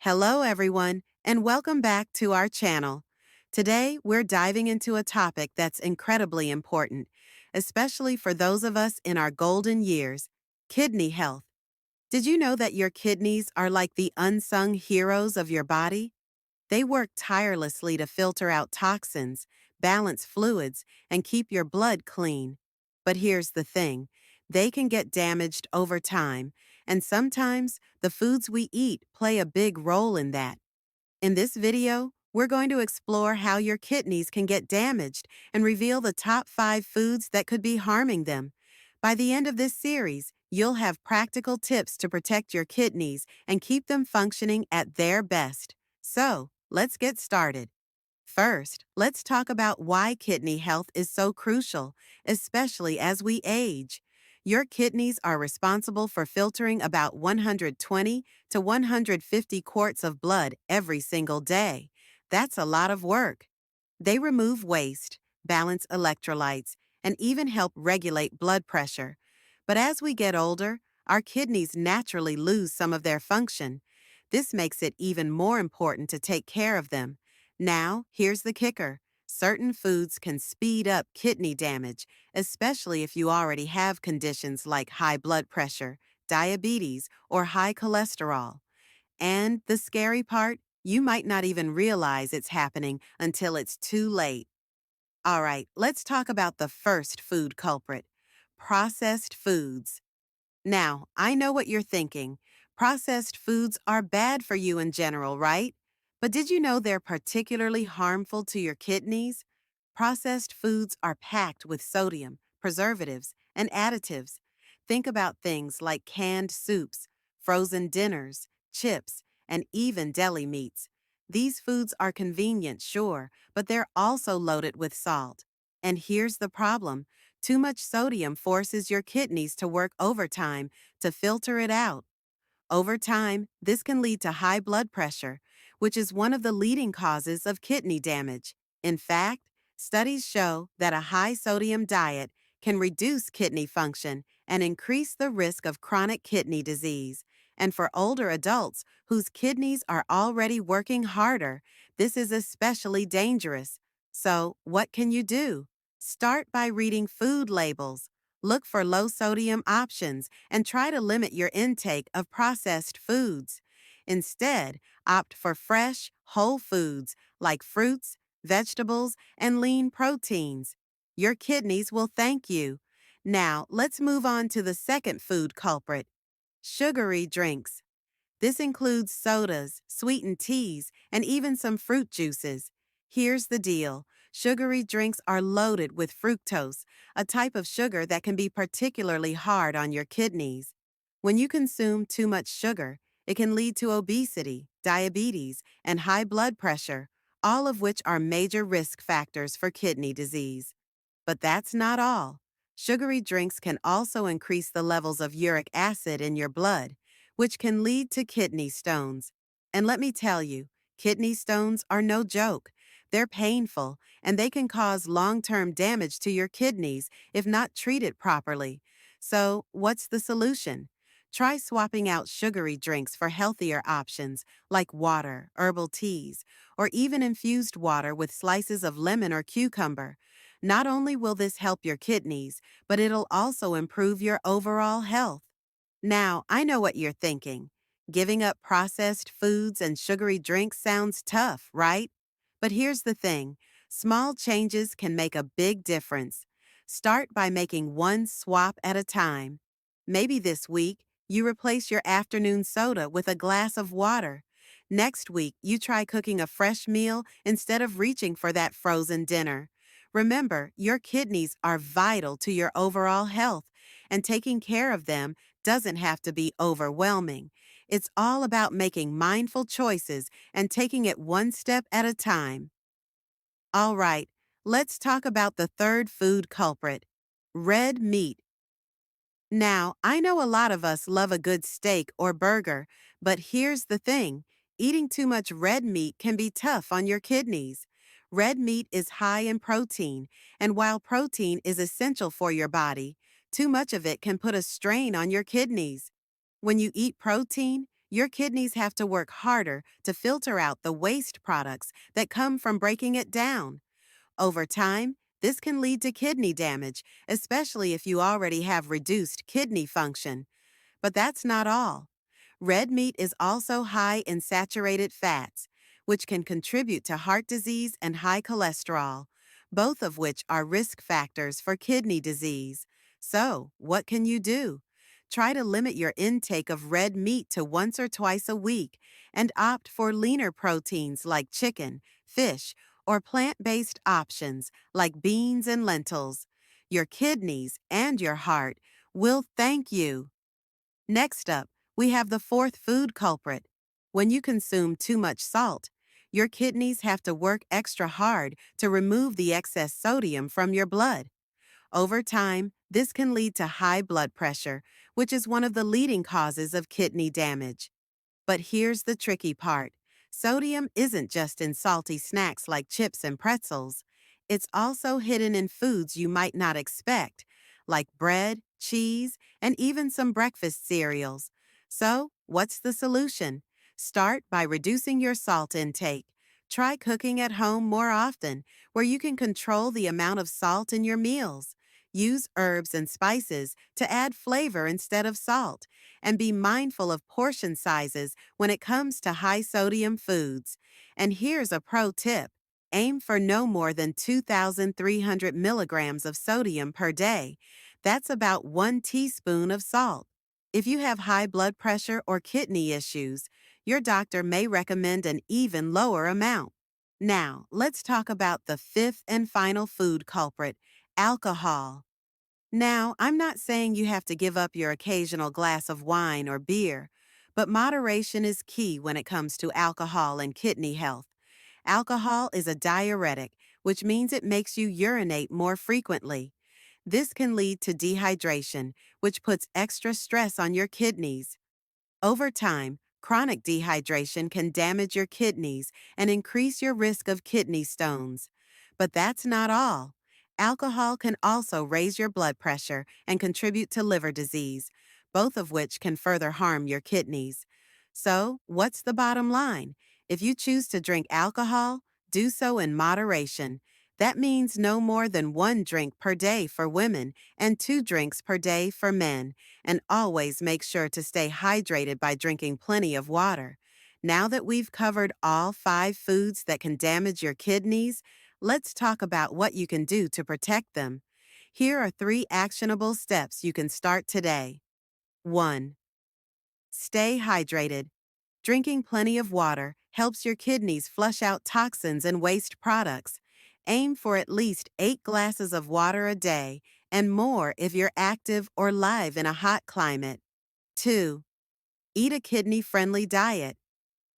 Hello, everyone, and welcome back to our channel. Today, we're diving into a topic that's incredibly important, especially for those of us in our golden years: kidney health. Did you know that your kidneys are like the unsung heroes of your body? They work tirelessly to filter out toxins, balance fluids, and keep your blood clean. But here's the thing: they can get damaged over time, and sometimes the foods we eat play a big role in that. In this video, we're going to explore how your kidneys can get damaged and reveal the top 5 foods that could be harming them. By the end of this series, you'll have practical tips to protect your kidneys and keep them functioning at their best. So, let's get started. First, let's talk about why kidney health is so crucial, especially as we age. Your kidneys are responsible for filtering about 120 to 150 quarts of blood every single day. That's a lot of work. They remove waste, balance electrolytes, and even help regulate blood pressure. But as we get older, our kidneys naturally lose some of their function. This makes it even more important to take care of them. Now, here's the kicker: certain foods can speed up kidney damage, especially if you already have conditions like high blood pressure, diabetes, or high cholesterol. And the scary part, you might not even realize it's happening until it's too late. All right, let's talk about the first food culprit: processed foods. Now, I know what you're thinking. Processed foods are bad for you in general, right? But did you know they're particularly harmful to your kidneys? Processed foods are packed with sodium, preservatives, and additives. Think about things like canned soups, frozen dinners, chips, and even deli meats. These foods are convenient, sure, but they're also loaded with salt. And here's the problem: too much sodium forces your kidneys to work overtime to filter it out. Over time, this can lead to high blood pressure, which is one of the leading causes of kidney damage. In fact, studies show that a high sodium diet can reduce kidney function and increase the risk of chronic kidney disease. And for older adults whose kidneys are already working harder, this is especially dangerous. So, what can you do? Start by reading food labels. Look for low sodium options and try to limit your intake of processed foods. Instead, opt for fresh, whole foods like fruits, vegetables, and lean proteins. Your kidneys will thank you. Now, let's move on to the second food culprit: sugary drinks. This includes sodas, sweetened teas, and even some fruit juices. Here's the deal: sugary drinks are loaded with fructose, a type of sugar that can be particularly hard on your kidneys. When you consume too much sugar, it can lead to obesity, diabetes, and high blood pressure, all of which are major risk factors for kidney disease. But that's not all. Sugary drinks can also increase the levels of uric acid in your blood, which can lead to kidney stones. And let me tell you, kidney stones are no joke. They're painful, and they can cause long-term damage to your kidneys if not treated properly. So, what's the solution? Try swapping out sugary drinks for healthier options like water, herbal teas, or even infused water with slices of lemon or cucumber. Not only will this help your kidneys, but it'll also improve your overall health. Now, I know what you're thinking. Giving up processed foods and sugary drinks sounds tough, right? But here's the thing: small changes can make a big difference. Start by making one swap at a time. Maybe this week, you replace your afternoon soda with a glass of water. Next week, you try cooking a fresh meal instead of reaching for that frozen dinner. Remember, your kidneys are vital to your overall health, and taking care of them doesn't have to be overwhelming. It's all about making mindful choices and taking it one step at a time. All right, let's talk about the third food culprit: red meat. Now, I know a lot of us love a good steak or burger, but here's the thing: eating too much red meat can be tough on your kidneys. Red meat is high in protein, and while protein is essential for your body, too much of it can put a strain on your kidneys. When you eat protein, your kidneys have to work harder to filter out the waste products that come from breaking it down. Over time, this can lead to kidney damage, especially if you already have reduced kidney function. But that's not all. Red meat is also high in saturated fats, which can contribute to heart disease and high cholesterol, both of which are risk factors for kidney disease. So, what can you do? Try to limit your intake of red meat to once or twice a week and opt for leaner proteins like chicken, fish, or plant-based options like beans and lentils. Your kidneys and your heart will thank you. Next up, we have the fourth food culprit. When you consume too much salt, your kidneys have to work extra hard to remove the excess sodium from your blood. Over time, this can lead to high blood pressure, which is one of the leading causes of kidney damage. But here's the tricky part. Sodium isn't just in salty snacks like chips and pretzels. It's also hidden in foods you might not expect, like bread, cheese, and even some breakfast cereals. So, what's the solution? Start by reducing your salt intake. Try cooking at home more often, where you can control the amount of salt in your meals. Use herbs and spices to add flavor instead of salt, and be mindful of portion sizes when it comes to high sodium foods. And here's a pro tip. Aim for no more than 2,300 milligrams of sodium per day. That's about 1 teaspoon of salt. If you have high blood pressure or kidney issues, your doctor may recommend an even lower amount. Now, let's talk about the fifth and final food culprit, alcohol. Now, I'm not saying you have to give up your occasional glass of wine or beer, but moderation is key when it comes to alcohol and kidney health. Alcohol is a diuretic, which means it makes you urinate more frequently. This can lead to dehydration, which puts extra stress on your kidneys. Over time, chronic dehydration can damage your kidneys and increase your risk of kidney stones. But that's not all. Alcohol can also raise your blood pressure and contribute to liver disease, both of which can further harm your kidneys. So, what's the bottom line? If you choose to drink alcohol, do so in moderation. That means no more than 1 drink per day for women and 2 drinks per day for men, and always make sure to stay hydrated by drinking plenty of water. Now that we've covered all 5 foods that can damage your kidneys, let's talk about what you can do to protect them. Here are 3 actionable steps you can start today. 1. Stay hydrated. Drinking plenty of water helps your kidneys flush out toxins and waste products. Aim for at least 8 glasses of water a day and more if you're active or live in a hot climate. 2. Eat a kidney-friendly diet.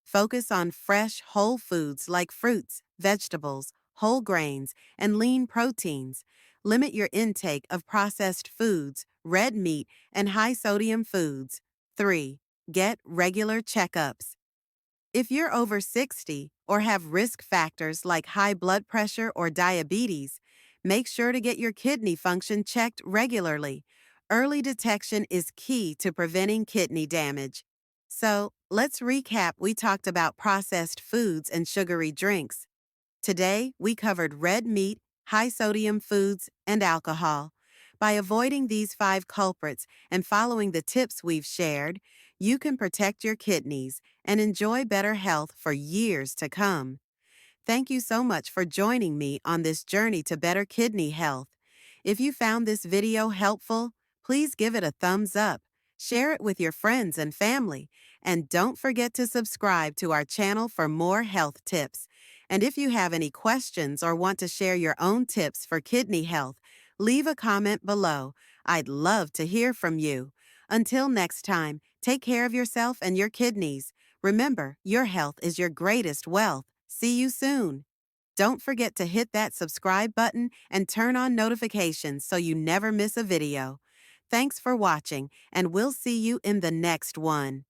Focus on fresh, whole foods like fruits, vegetables, whole grains, and lean proteins. Limit your intake of processed foods, red meat, and high-sodium foods. 3. Get regular checkups. If you're over 60 or have risk factors like high blood pressure or diabetes, make sure to get your kidney function checked regularly. Early detection is key to preventing kidney damage. So, let's recap. We talked about processed foods and sugary drinks. Today, we covered red meat, high sodium foods, and alcohol. By avoiding these 5 culprits and following the tips we've shared, you can protect your kidneys and enjoy better health for years to come. Thank you so much for joining me on this journey to better kidney health. If you found this video helpful, please give it a thumbs up, share it with your friends and family, and don't forget to subscribe to our channel for more health tips. And if you have any questions or want to share your own tips for kidney health, leave a comment below. I'd love to hear from you. Until next time, take care of yourself and your kidneys. Remember, your health is your greatest wealth. See you soon. Don't forget to hit that subscribe button and turn on notifications so you never miss a video. Thanks for watching, and we'll see you in the next one.